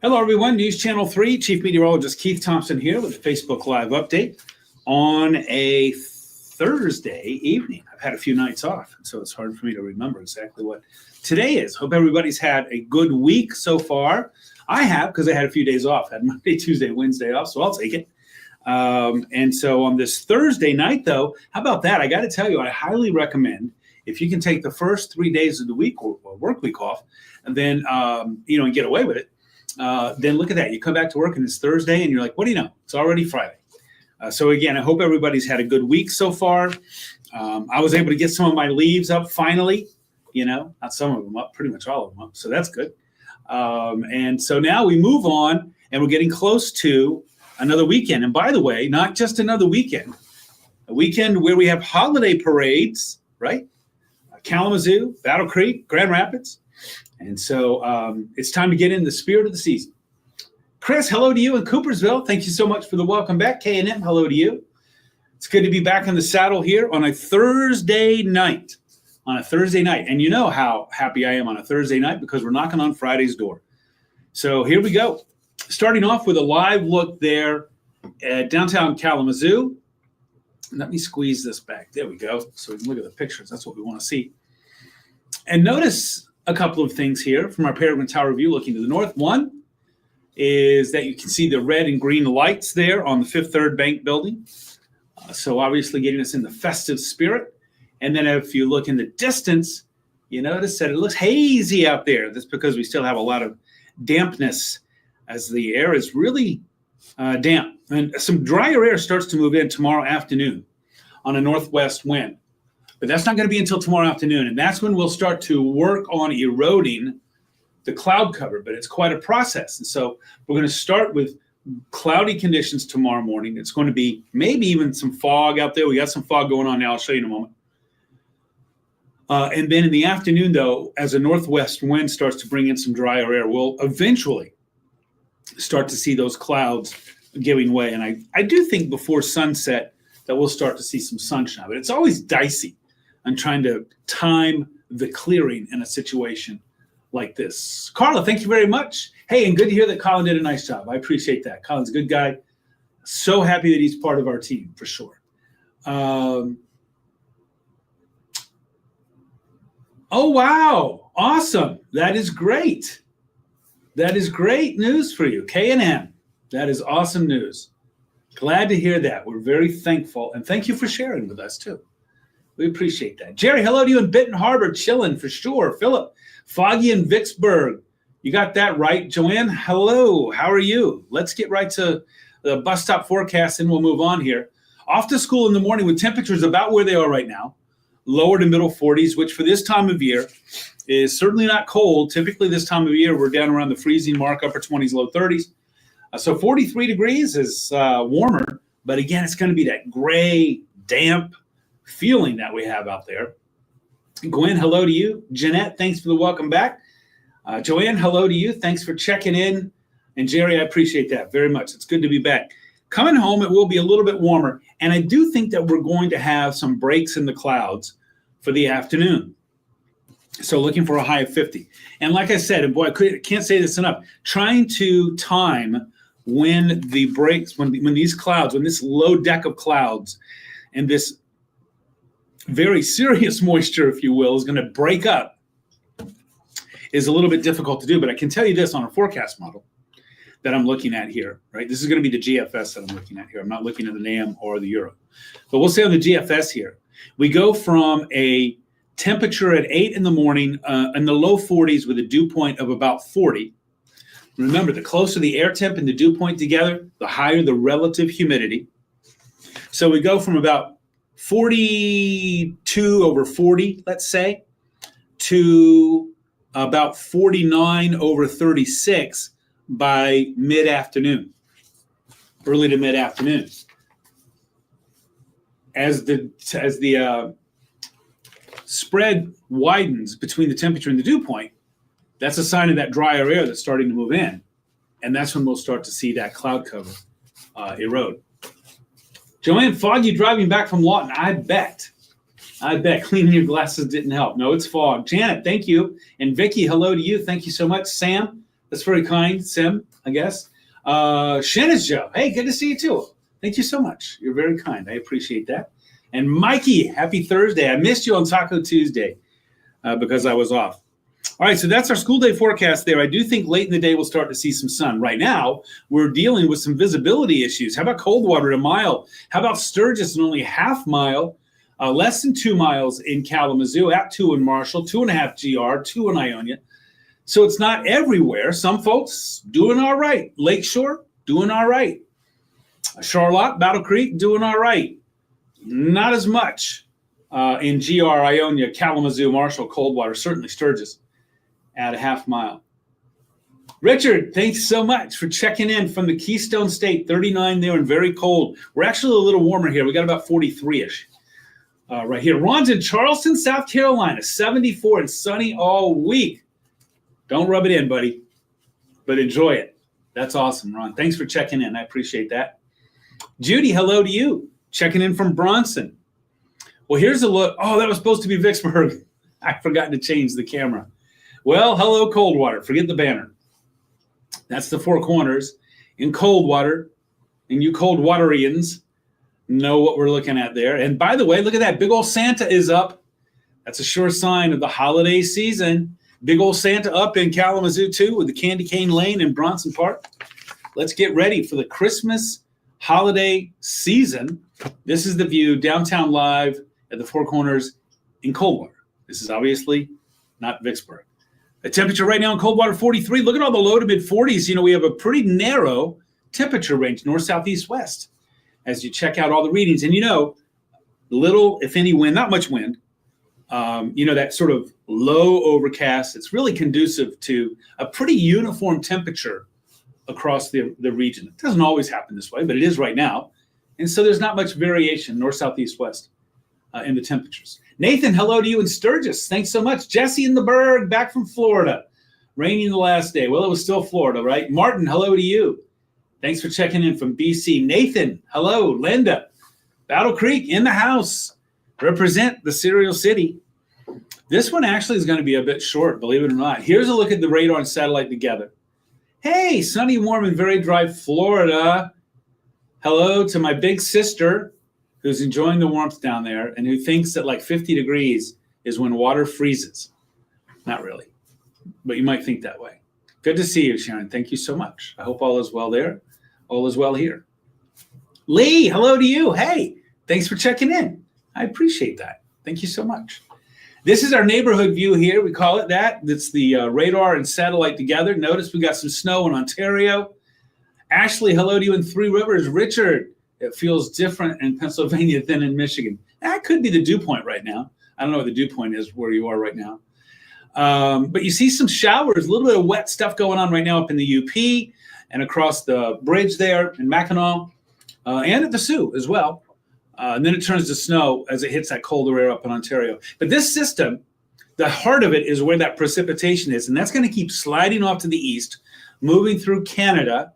Hello, everyone. News Channel 3, Chief Meteorologist Keith Thompson here with a Facebook Live update on a Thursday evening. I've had a few nights off, so it's hard for me to remember exactly what today is. Hope everybody's had a good week so far. I have, because I had a few days off. I had Monday, Tuesday, Wednesday off, so I'll take it. And so on this Thursday night, though, how about that? I got to tell you, I highly recommend, if you can take the first 3 days of the week or work week off, and then, and get away with it, then look at that. You come back to work and it's Thursday and you're like, what do you know? It's already Friday. So again, I hope everybody's had a good week so far. I was able to get some of my leaves up finally, not some of them up, pretty much all of them up. So that's good. And so now we move on and we're getting close to another weekend. And by the way, not just another weekend, a weekend where we have holiday parades, right? Kalamazoo, Battle Creek, Grand Rapids. And so it's time to get in the spirit of the season. Chris, hello to you in Coopersville. Thank you so much for the welcome back. K&M, hello to you. It's good to be back in the saddle here on a Thursday night. And you know how happy I am on a Thursday night because we're knocking on Friday's door. So here we go. Starting off with a live look there at downtown Kalamazoo. Let me squeeze this back. There we go. So we can look at the pictures. That's what we want to see. And notice a couple of things here from our Peregrine Tower view looking to the north. One is that you can see the red and green lights there on the Fifth Third Bank building. So obviously getting us in the festive spirit. And then if you look in the distance, you notice that it looks hazy out there. That's because we still have a lot of dampness as the air is really damp. And some drier air starts to move in tomorrow afternoon on a northwest wind. But that's not going to be until tomorrow afternoon. And that's when we'll start to work on eroding the cloud cover. But it's quite a process. And so we're going to start with cloudy conditions tomorrow morning. It's going to be maybe even some fog out there. We got some fog going on now. I'll show you in a moment. And then in the afternoon, though, as a northwest wind starts to bring in some drier air, we'll eventually start to see those clouds giving way. And I do think before sunset that we'll start to see some sunshine. But it's always dicey. I'm trying to time the clearing in a situation like this. Carla, thank you very much. Hey, and good to hear that Colin did a nice job. I appreciate that. Colin's a good guy. So happy that he's part of our team, for sure. Oh, wow. Awesome. That is great. That is great news for you. K&M. That is awesome news. Glad to hear that. We're very thankful. And thank you for sharing with us, too. We appreciate that. Jerry, hello to you in Benton Harbor, chilling for sure. Philip, foggy in Vicksburg. You got that right. Joanne, hello. How are you? Let's get right to the bus stop forecast and we'll move on here. Off to school in the morning with temperatures about where they are right now. Lower to middle 40s, which for this time of year is certainly not cold. Typically this time of year, we're down around the freezing mark, upper 20s, low 30s. So 43 degrees is warmer. But again, it's going to be that gray, damp feeling that we have out there. Gwen, hello to you. Jeanette, thanks for the welcome back. Joanne, hello to you. Thanks for checking in. And Jerry, I appreciate that very much. It's good to be back. Coming home, it will be a little bit warmer. And I do think that we're going to have some breaks in the clouds for the afternoon. So looking for a high of 50. And like I said, and boy, I can't say this enough, trying to time when the breaks, when these clouds, when this low deck of clouds and this very serious moisture, if you will, is going to break up is a little bit difficult to do. But I can tell you this on a forecast model that I'm looking at here, right? This is going to be the GFS that I'm looking at here. I'm not looking at the NAM or the Euro. But we'll say on the GFS here, we go from a temperature at 8 in the morning in the low 40s with a dew point of about 40. Remember, the closer the air temp and the dew point together, the higher the relative humidity. So we go from about 42 over 40, let's say, to about 49 over 36 by mid-afternoon, early to mid-afternoon. As the spread widens between the temperature and the dew point, that's a sign of that drier air that's starting to move in. And that's when we'll start to see that cloud cover erode. Joanne, foggy driving back from Lawton. I bet cleaning your glasses didn't help. No, it's fog. Janet, thank you. And Vicky, hello to you. Thank you so much. Sam, That's very kind, Sim, I guess. Shannon Joe. Hey, good to see you too. Thank you so much. You're very kind. I appreciate that. And Mikey, happy Thursday. I missed you on Taco Tuesday because I was off. All right, so that's our school day forecast there. I do think late in the day we'll start to see some sun. Right now, we're dealing with some visibility issues. How about Coldwater at a mile? How about Sturgis in only half mile? Less than 2 miles in Kalamazoo, at 2 in Marshall, 2.5 GR, 2 in Ionia. So it's not everywhere. Some folks doing all right. Lakeshore, doing all right. Charlotte, Battle Creek, doing all right. Not as much in GR, Ionia, Kalamazoo, Marshall, Coldwater, certainly Sturgis at a half mile. Richard, thanks so much for checking in from the Keystone State, 39 there and very cold. We're actually a little warmer here. We got about 43-ish right here. Ron's in Charleston, South Carolina, 74 and sunny all week. Don't rub it in, buddy, but enjoy it. That's awesome, Ron. Thanks for checking in. I appreciate that. Judy, hello to you. Checking in from Bronson. Well, here's a look. Oh, that was supposed to be Vicksburg. I forgot to change the camera. Well, hello, Coldwater. Forget the banner. That's the Four Corners in Coldwater. And you Coldwaterians know what we're looking at there. And by the way, look at that. Big old Santa is up. That's a sure sign of the holiday season. Big old Santa up in Kalamazoo, too, with the Candy Cane Lane in Bronson Park. Let's get ready for the Christmas holiday season. This is the view downtown live at the Four Corners in Coldwater. This is obviously not Vicksburg. The temperature right now in Coldwater, 43. Look at all the low to mid 40s. You know, we have a pretty narrow temperature range, north, south, east, west, as you check out all the readings. And, you know, little, if any, wind, not much wind. You know, that sort of low overcast. It's really conducive to a pretty uniform temperature across the region. It doesn't always happen this way, but it is right now. And so there's not much variation, north, south, east, west, in the temperatures. Nathan, hello to you in Sturgis. Thanks so much. Jesse in the Berg, back from Florida. Raining the last day. Well, it was still Florida, right? Martin, hello to you. Thanks for checking in from BC. Nathan, hello. Linda, Battle Creek in the house. Represent the Cereal City. This one actually is going to be a bit short, believe it or not. Here's a look at the radar and satellite together. Hey, sunny, warm, and very dry Florida. Hello to my big sister who's enjoying the warmth down there and who thinks that like 50 degrees is when water freezes. Not really, but you might think that way. Good to see you, Sharon. Thank you so much. I hope all is well there. All is well here. Lee, hello to you. Hey, thanks for checking in. I appreciate that. Thank you so much. This is our neighborhood view here. We call it that. That's the radar and satellite together. Notice we got some snow in Ontario. Ashley, hello to you in Three Rivers. Richard, it feels different in Pennsylvania than in Michigan. That could be the dew point right now. I don't know what the dew point is where you are right now. But you see some showers, a little bit of wet stuff going on right now up in the UP and across the bridge there in Mackinac and at the Sioux as well. And then it turns to snow as it hits that colder air up in Ontario. But this system, the heart of it is where that precipitation is. And that's going to keep sliding off to the east, moving through Canada.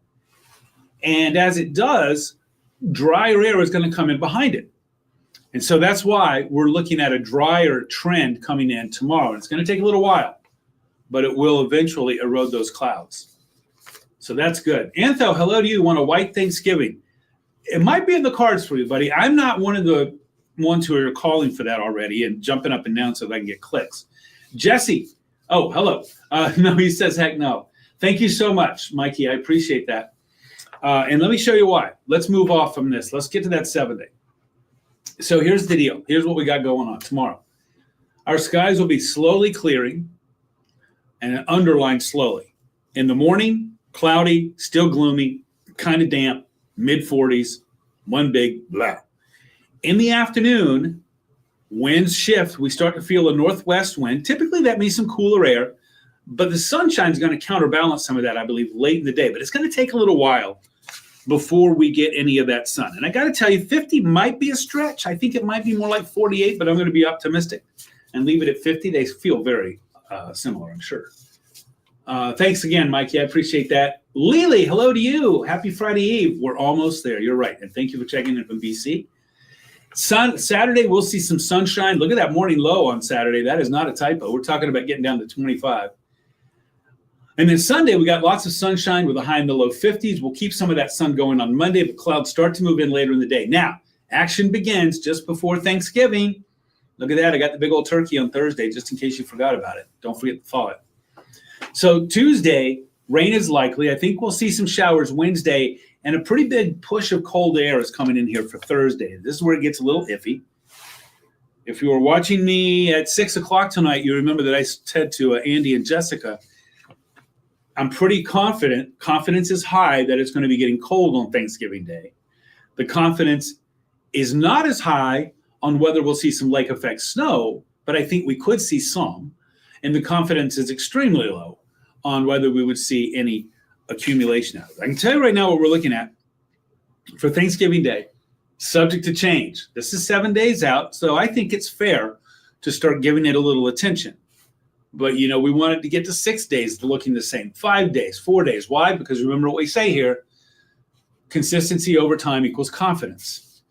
And as it does, drier air is going to come in behind it. And so that's why we're looking at a drier trend coming in tomorrow. It's going to take a little while, but it will eventually erode those clouds. So that's good. Antho, hello to you. Want a white Thanksgiving? It might be in the cards for you, buddy. I'm not one of the ones who are calling for that already and jumping up and down so that I can get clicks. Jesse, oh, hello. No, he says, heck no. Thank you so much, Mikey. I appreciate that. And let me show you why. Let's move off from this. Let's get to that 7-day. So here's the deal. Here's what we got going on tomorrow. Our skies will be slowly clearing and underlined slowly. In the morning, cloudy, still gloomy, kind of damp, mid-40s, one big blah. In the afternoon, winds shift. We start to feel a northwest wind. Typically, that means some cooler air, but the sunshine is going to counterbalance some of that, I believe, late in the day. But it's going to take a little while before we get any of that sun. And I got to tell you, 50 might be a stretch. I think it might be more like 48, but I'm going to be optimistic and leave it at 50. They feel very similar, I'm sure. Thanks again, Mikey. I appreciate that. Lily, hello to you. Happy Friday Eve. We're almost there. You're right. And thank you for checking in from BC. Saturday, we'll see some sunshine. Look at that morning low on Saturday. That is not a typo. We're talking about getting down to 25. And then Sunday, we got lots of sunshine with a high in the low 50s. We'll keep some of that sun going on Monday, but clouds start to move in later in the day. Now, action begins just before Thanksgiving. Look at that. I got the big old turkey on Thursday, just in case you forgot about it. Don't forget to thaw it. So Tuesday, rain is likely. I think we'll see some showers Wednesday, and a pretty big push of cold air is coming in here for Thursday. This is where it gets a little iffy. If you were watching me at 6 o'clock tonight, you remember that I said to Andy and Jessica, I'm pretty confident, confidence is high that it's going to be getting cold on Thanksgiving Day. The confidence is not as high on whether we'll see some lake effect snow, but I think we could see some. And the confidence is extremely low on whether we would see any accumulation out of it. I can tell you right now what we're looking at for Thanksgiving Day, subject to change. This is 7 days out, so I think it's fair to start giving it a little attention. But, you know, we want it to get to 6 days looking the same, 5 days, 4 days. Why? Because remember what we say here, consistency over time equals confidence.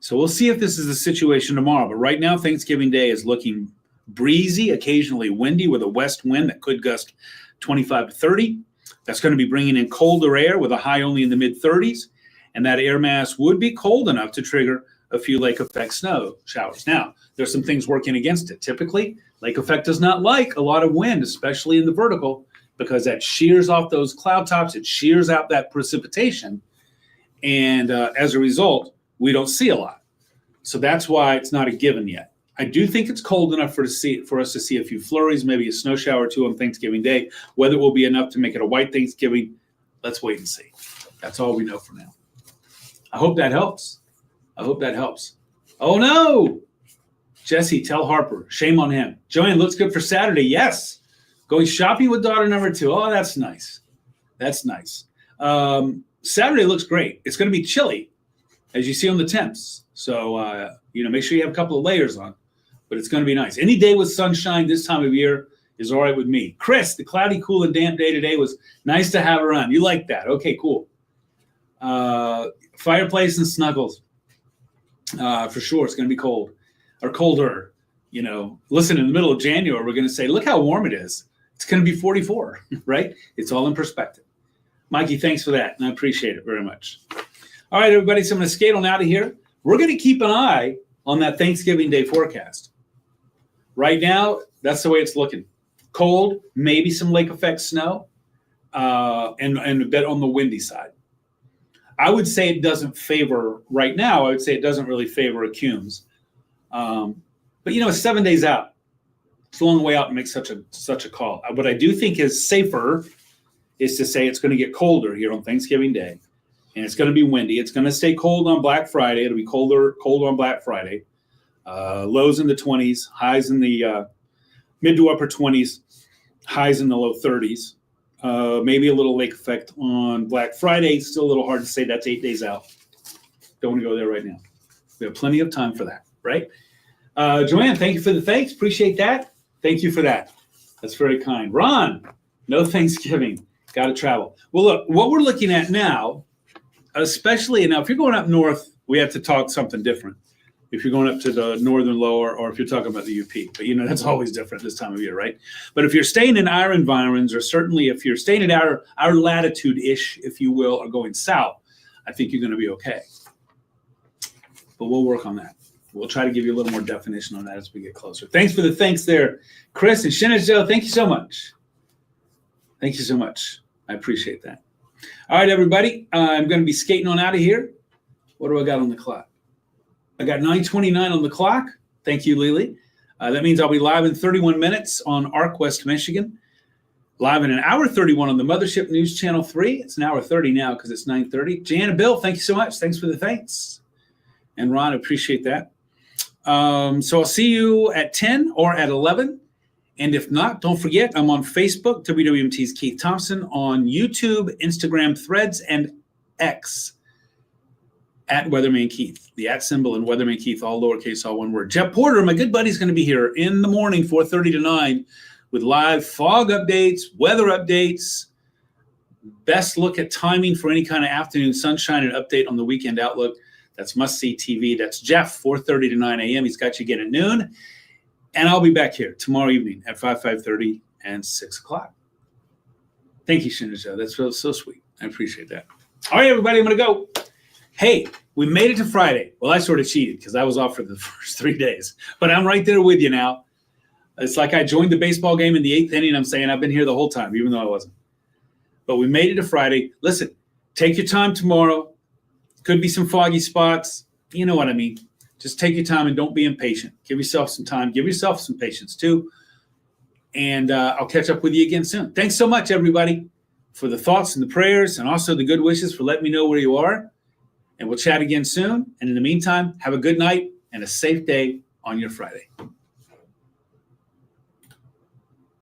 So we'll see if this is the situation tomorrow. But right now, Thanksgiving Day is looking breezy, occasionally windy with a west wind that could gust 25 to 30. That's going to be bringing in colder air with a high only in the mid-30s. And that air mass would be cold enough to trigger a few lake effect snow showers. Now, there's some things working against it. Typically, lake effect does not like a lot of wind, especially in the vertical, because that shears off those cloud tops. It shears out that precipitation. And as a result, we don't see a lot. So that's why it's not a given yet. I do think it's cold enough for us to see a few flurries, maybe a snow shower or two on Thanksgiving Day. Whether it will be enough to make it a white Thanksgiving, let's wait and see. That's all we know for now. I hope that helps. I hope that helps. Oh, no. Jesse, tell Harper. Shame on him. Joanne, looks good for Saturday. Yes. Going shopping with daughter number 2. Oh, that's nice. That's nice. Saturday looks great. It's going to be chilly, as you see on the temps. So, make sure you have a couple of layers on. But it's going to be nice. Any day with sunshine this time of year is all right with me. Chris, the cloudy, cool, and damp day today was nice to have around. You like that? Okay, cool. Fireplace and snuggles. For sure, it's going to be cold. Or colder. Listen, in the middle of January, we're going to say, look how warm it is. It's going to be 44, right? It's all in perspective. Mikey, thanks for that. And I appreciate it very much. All right, everybody. So I'm going to skate on out of here. We're going to keep an eye on that Thanksgiving Day forecast. Right now, that's the way it's looking. Cold, maybe some lake effect snow, and a bit on the windy side. I would say it doesn't favor, right now, I would say it doesn't really favor accumes. But, it's 7 days out. It's a long way out to make such a call. What I do think is safer is to say it's going to get colder here on Thanksgiving Day. And it's going to be windy. It's going to stay cold on Black Friday. It'll be colder on Black Friday. Lows in the 20s, highs in the mid to upper 20s, highs in the low 30s. Maybe a little lake effect on Black Friday. Still a little hard to say. That's 8 days out. Don't want to go there right now. We have plenty of time for that, right? Joanne, thank you for the thanks. Appreciate that. Thank you for that. That's very kind. Ron, no Thanksgiving. Got to travel. Well, look, what we're looking at now, especially now, if you're going up north, we have to talk something different. If you're going up to the northern lower, or if you're talking about the UP, but that's always different this time of year, right? But if you're staying in our environs, or certainly if you're staying at our latitude-ish, if you will, or going south, I think you're going to be okay. But we'll work on that. We'll try to give you a little more definition on that as we get closer. Thanks for the thanks there, Chris and Shinijo. Thank you so much. Thank you so much. I appreciate that. All right, everybody. I'm going to be skating on out of here. What do I got on the clock? I got 9:29 on the clock. Thank you, Lily. That means I'll be live in 31 minutes on ARC West Michigan. Live in an hour 31 on the Mothership News Channel 3. It's an hour 30 now because it's 9:30. Jan and Bill, thank you so much. Thanks for the thanks. And Ron, appreciate that. So I'll see you at 10 or at 11. And if not, don't forget, I'm on Facebook, WWMT's Keith Thompson, on YouTube, Instagram, Threads, and X, at Weatherman Keith. The @ symbol and Weatherman Keith, all lowercase, all one word. Jeff Porter, my good buddy, is going to be here in the morning, 4:30 to 9, with live fog updates, weather updates, best look at timing for any kind of afternoon sunshine, and update on the weekend outlook. That's must-see TV. That's Jeff, 4:30 to 9 a.m. He's got you again at noon. And I'll be back here tomorrow evening at 5:30, and 6 o'clock. Thank you, Shinijo. That's so sweet. I appreciate that. All right, everybody, I'm going to go. Hey, we made it to Friday. Well, I sort of cheated because I was off for the first 3 days. But I'm right there with you now. It's like I joined the baseball game in the 8th inning. I'm saying I've been here the whole time, even though I wasn't. But we made it to Friday. Listen, take your time tomorrow. Could be some foggy spots. You know what I mean. Just take your time and don't be impatient. Give yourself some time. Give yourself some patience, too. And I'll catch up with you again soon. Thanks so much, everybody, for the thoughts and the prayers and also the good wishes for letting me know where you are. And we'll chat again soon. And in the meantime, have a good night and a safe day on your Friday.